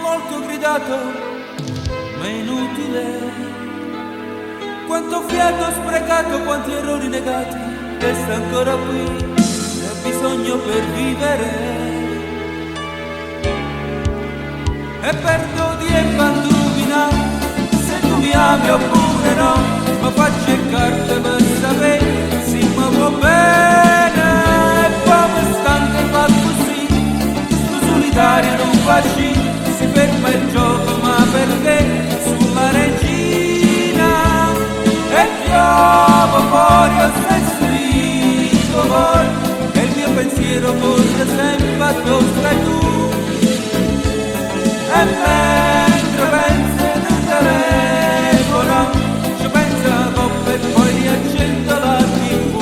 molto gridato, ma è inutile. Quanto fiato sprecato, quanti errori negati, resta ancora qui, ne ho bisogno per vivere. E perdo di banduvina, se tu mi ami oppure no, ma faccio in carte per sapere se mi va bene. E come stanco fa così, sto solitario non faccio, si ferma il gioco, ma perché sulla regina e trovo fuori lo stesso rigore, e il mio pensiero corre sempre a dove stai tu. E mentre penso nel telefono, ci penso a coppa e poi riaccendo la TV.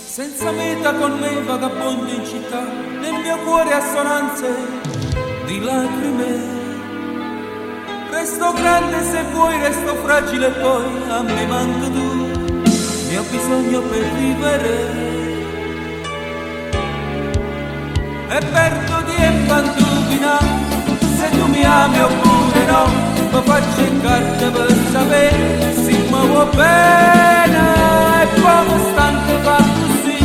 Senza meta con me vagabondo in città, nel mio cuore assonanze di lacrime. Resto grande se vuoi, resto fragile poi, a me manca tu, ne ho bisogno per vivere. E perdo di banduvina, se tu mi ami oppure no, ma faccio in carte per sapere se mi vuoi bene. E come stanco fa così,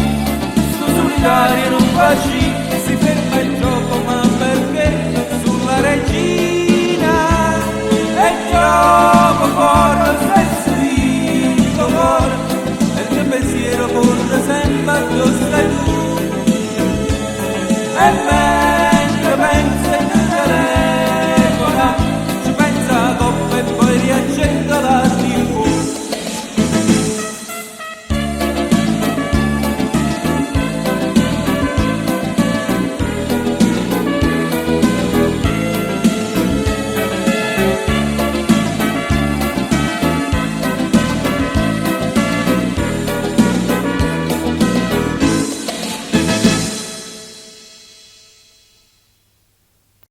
sto solitario non facci, si ferma il gioco, ma perché sulla regina e trovo fuori lo stesso rigore, e il mio pensiero corre sempre a